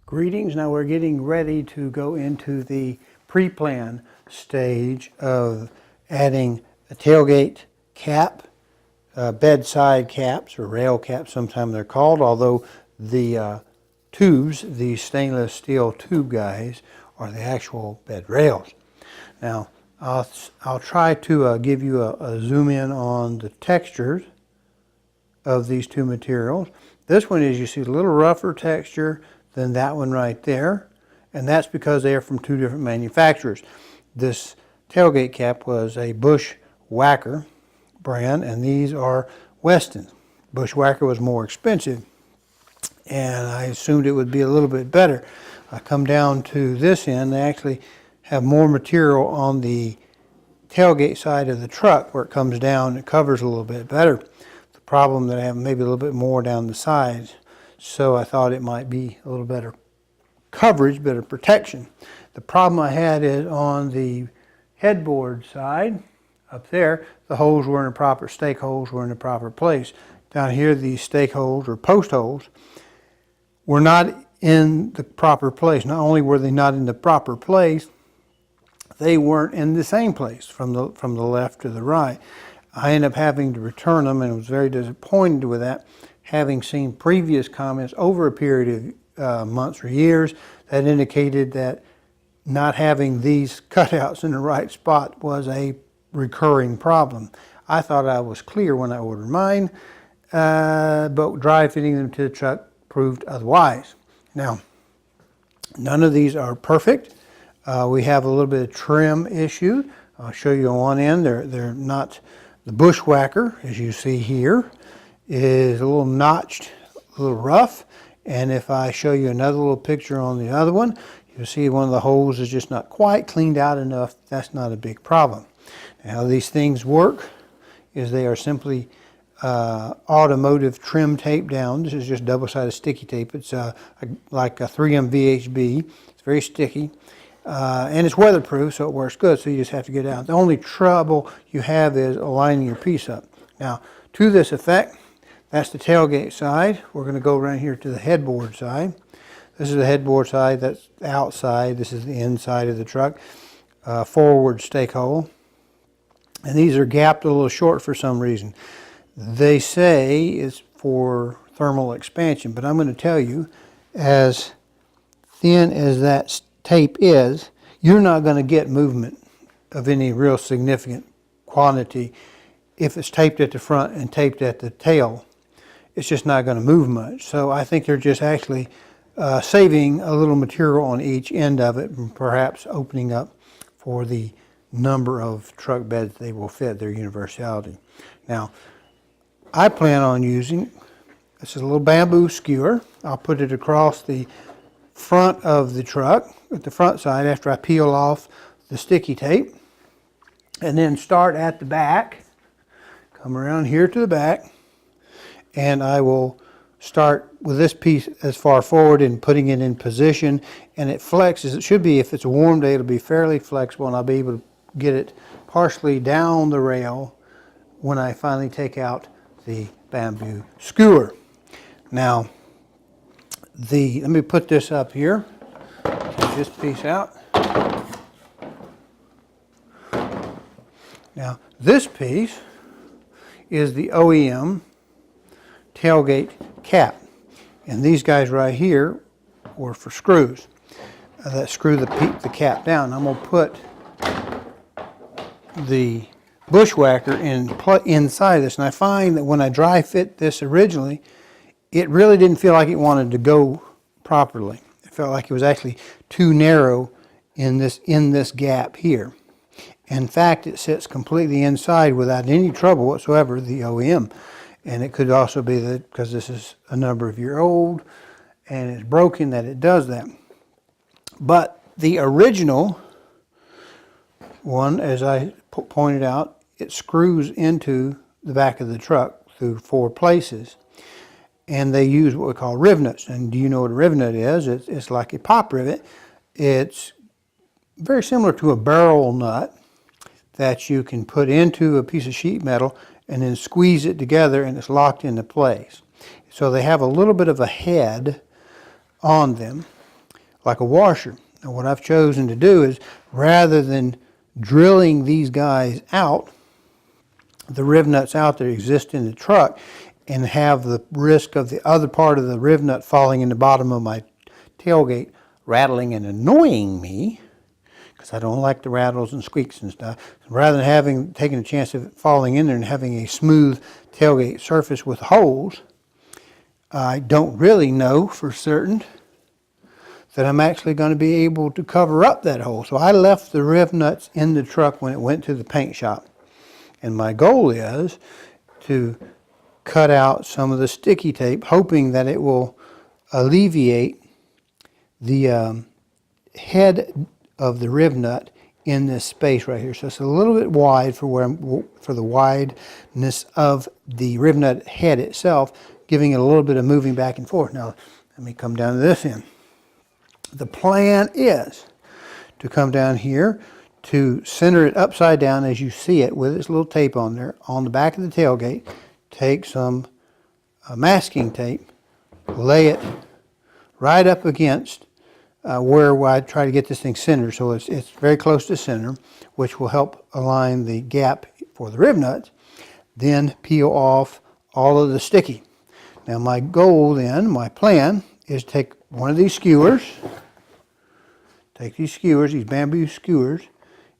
Greetings. Now we're getting ready to go into the pre-plan stage of adding a tailgate cap, bedside caps or rail caps sometimes they're called, although the tubes, these stainless steel tube guys, are the actual bed rails. Now I'll try to give you a zoom in on the textures of these two materials. This one is, you see, a little rougher texture than that one right there, and that's because they are from two different manufacturers. This tailgate cap was a Bushwhacker brand, and these are Weston. Bushwhacker was more expensive, and I assumed it would be a little bit better. I come down to this end, they actually have more material on the tailgate side of the truck where it comes down. It covers a little bit better. The problem that I have maybe a little bit more down the sides, so I thought it might be a little better coverage, better protection. The problem I had is on the headboard side up there, the holes were in the proper, stake holes were in the proper place. Down here, these stake holes or post holes were not in the proper place. Not only were they not in the proper place, they weren't in the same place from the left to the right. I ended up having to return them and was very disappointed with that, having seen previous comments over a period of months or years that indicated that not having these cutouts in the right spot was a recurring problem. I thought I was clear when I ordered mine, but dry fitting them to the truck proved otherwise. Now, none of these are perfect. We have a little bit of trim issue. I'll show you on one end. They're not, the Bushwhacker, as you see here, is a little notched, a little rough. And if I show you another little picture on the other one, you'll see one of the holes is just not quite cleaned out enough. That's not a big problem. Now these things work is they are simply automotive trim tape down. This is just double-sided sticky tape. It's like a 3M VHB. It's very sticky. And it's weatherproof, so it works good, so you just have to get out. The only trouble you have is aligning your piece up. Now, to this effect, that's the tailgate side. We're going to go around here to the headboard side. This is the headboard side, that's the outside. This is the inside of the truck. Forward stake hole. And these are gapped a little short for some reason. They say it's for thermal expansion, but I'm going to tell you, as thin as that tape is, you're not going to get movement of any real significant quantity if it's taped at the front and taped at the tail. It's just not going to move much. So I think they're just actually saving a little material on each end of it and perhaps opening up for the number of truck beds they will fit, their universality. Now, I plan on using, this is a little bamboo skewer. I'll put it across the front of the truck, at the front side, after I peel off the sticky tape, and then start at the back, come around here to the back, and I will start with this piece as far forward and putting it in position, and it flexes. It should be, if it's a warm day, it'll be fairly flexible, and I'll be able to get it partially down the rail when I finally take out the bamboo skewer. Now, let me put this up here, take this piece out. Now, this piece is the OEM tailgate cap, and these guys right here were for screws that screw the cap down. I'm going to put the Bushwhacker inside this, and I find that when I dry fit this originally, it really didn't feel like it wanted to go properly. It felt like it was actually too narrow in this gap here. In fact, it sits completely inside without any trouble whatsoever, the OEM. And it could also be that because this is a number of years old and it's broken, that it does that. But the original one, as I pointed out, it screws into the back of the truck through 4 places. And they use what we call rivnets. And do you know what a rivnet is? It's like a pop rivet. It's very similar to a barrel nut that you can put into a piece of sheet metal and then squeeze it together, and it's locked into place. So they have a little bit of a head on them, like a washer. Now what I've chosen to do is, rather than drilling these guys out, the riv nuts out that exist in the truck, and have the risk of the other part of the riv nut falling in the bottom of my tailgate, rattling and annoying me, because I don't like the rattles and squeaks and stuff. Rather than taking a chance of it falling in there and having a smooth tailgate surface with holes, I don't really know for certain that I'm actually going to be able to cover up that hole. So I left the riv nuts in the truck when it went to the paint shop. And my goal is to cut out some of the sticky tape, hoping that it will alleviate the head of the riv nut in this space right here. So it's a little bit wide for the wideness of the riv nut head itself, giving it a little bit of moving back and forth. Now, let me come down to this end. The plan is to come down here, to center it upside down as you see it with its little tape on there, on the back of the tailgate. Take some masking tape, lay it right up against where I try to get this thing centered, so it's very close to center, which will help align the gap for the riv nuts. Then peel off all of the sticky. Now my goal then, my plan, is to take one of these skewers, these bamboo skewers,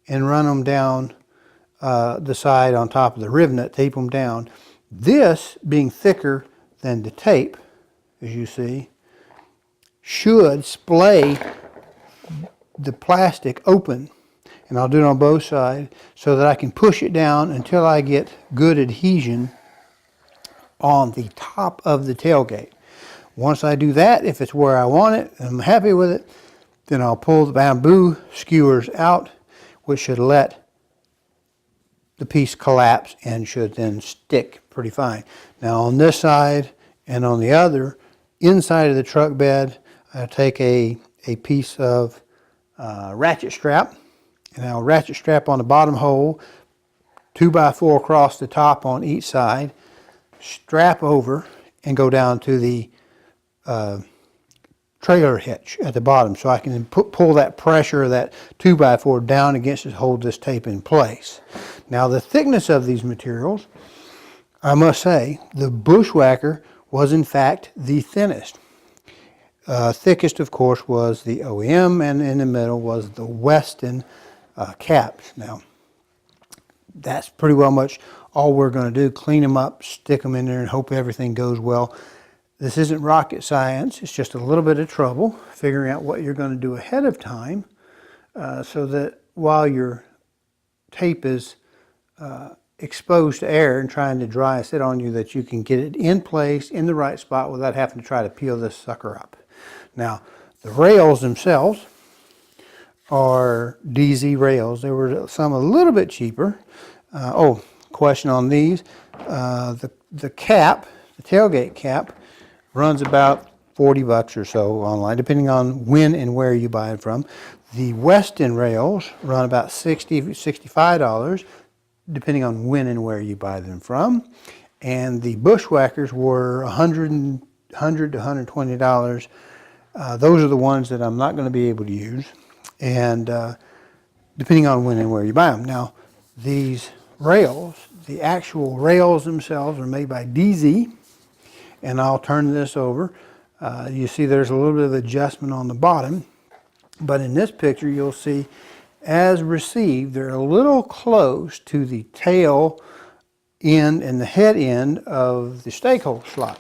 and run them down the side on top of the riv nut, tape them down. This, being thicker than the tape, as you see, should splay the plastic open. And I'll do it on both sides so that I can push it down until I get good adhesion on the top of the tailgate. Once I do that, if it's where I want it and I'm happy with it, then I'll pull the bamboo skewers out, which should let the piece collapse and should then stick pretty fine. Now on this side and on the other, inside of the truck bed, I'll take a piece of ratchet strap, and I'll ratchet strap on the bottom hole, 2x4 across the top on each side, strap over and go down to the trailer hitch at the bottom, so I can pull that pressure of that 2x4 down against it, hold this tape in place. Now the thickness of these materials, I must say, the Bushwhacker was in fact the thinnest. Thickest, of course, was the OEM, and in the middle was the Weston caps. Now that's pretty well much all we're going to do, clean them up, stick them in there, and hope everything goes well. This isn't rocket science, it's just a little bit of trouble figuring out what you're going to do ahead of time, so that while your tape is exposed to air and trying to dry sit on you, that you can get it in place in the right spot without having to try to peel this sucker up. Now, the rails themselves are DZ rails. There were some a little bit cheaper. Question on these. The cap, the tailgate cap, runs about $40 or so online, depending on when and where you buy it from. The Weston rails run about $60, $65, depending on when and where you buy them from. And the Bushwhackers were $100 to $120. Those are the ones that I'm not going to be able to use, and depending on when and where you buy them. Now, these rails, the actual rails themselves, are made by DZ, and I'll turn this over. You see there's a little bit of adjustment on the bottom, but in this picture you'll see, as received, they're a little close to the tail end and the head end of the stake hole slot.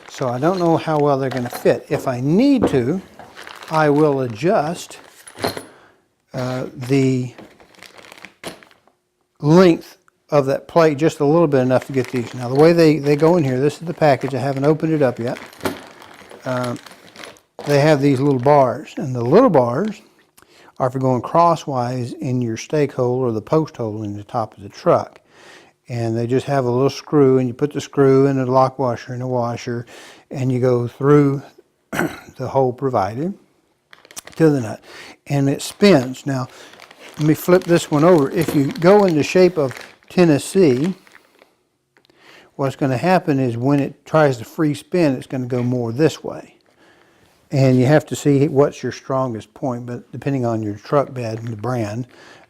So I don't know how well they're going to fit. If I need to, I will adjust the length of that plate just a little bit, enough to get these. Now the way they go in here, this is the package. I haven't opened it up yet. They have these little bars, and the little bars are for going crosswise in your stake hole or the post hole in the top of the truck. And they just have a little screw, and you put the screw in a lock washer and a washer, and you go through the hole provided to the nut, and it spins. Now, let me flip this one over. If you go in the shape of Tennessee, what's going to happen is when it tries to free spin, it's going to go more this way. And you have to see what's your strongest point, but depending on your truck bed and the brand,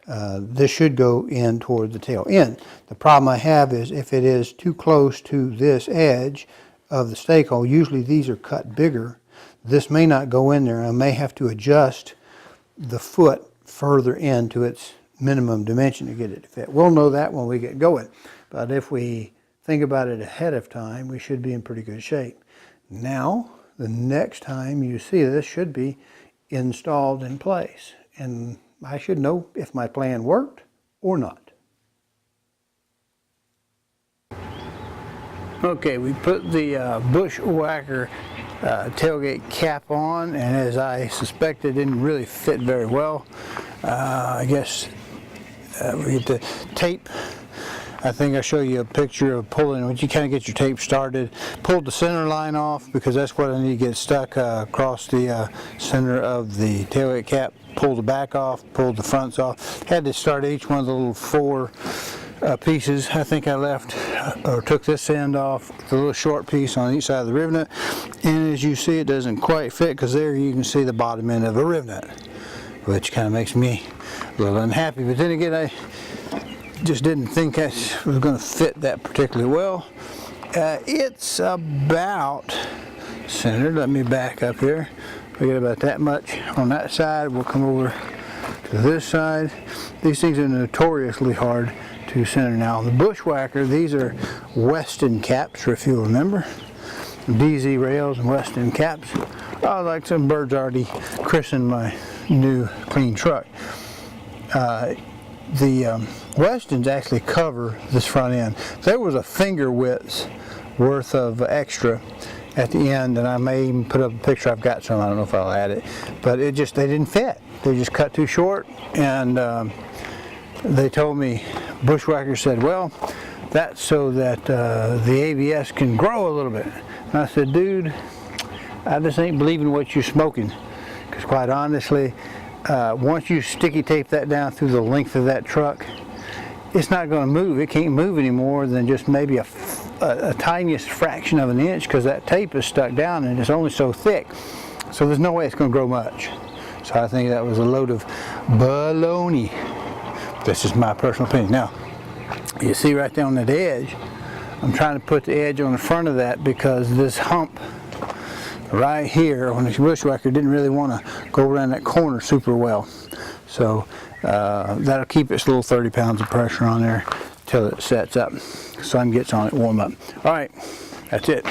this should go in toward the tail end. The problem I have is if it is too close to this edge of the stake hole, usually these are cut bigger. This may not go in there. I may have to adjust the foot further into its minimum dimension to get it to fit. We'll know that when we get going. But if we think about it ahead of time, we should be in pretty good shape. Now, the next time you see this should be installed in place. And I should know if my plan worked or not. Okay, we put the bushwhacker tailgate cap on, and as I suspected, it didn't really fit very well. I guess we get the tape. I think I show you a picture of pulling, when you kind of get your tape started, pulled the center line off because that's what I need to get stuck across the center of the tailgate cap. Pulled the back off, pulled the fronts off. Had to start each one of the little 4 pieces. I think I left or took this end off, the little short piece on each side of the rivet. And as you see, it doesn't quite fit because there you can see the bottom end of a rivet, which kind of makes me a little unhappy. But then again, I just didn't think that was going to fit that particularly well. It's about centered. Let me back up here. We get about that much on that side. We'll come over to this side. These things are notoriously hard to center. Now, the bushwhacker, these are Weston caps, if you'll remember. DZ rails and Weston caps. Oh, like some birds already christened my new clean truck. The Westons actually cover this front end. There was a finger width worth of extra at the end, and I may even put up a picture. I've got some, I don't know if I'll add it, but they didn't fit. They just cut too short, and they told me, Bushwhacker said, well, that's so that the ABS can grow a little bit. And I said, dude, I just ain't believing what you're smoking, because quite honestly, once you sticky tape that down through the length of that truck, it's not going to move. It can't move any more than just maybe a tiniest fraction of an inch, because that tape is stuck down and it's only so thick. So there's no way it's going to grow much. So I think that was a load of baloney. This is my personal opinion. Now, you see right there on that edge, I'm trying to put the edge on the front of that because this hump right here on this bushwhacker didn't really want to go around that corner super well. So that'll keep its little 30 pounds of pressure on there till it sets up, sun gets on it, warm up. All right, that's it.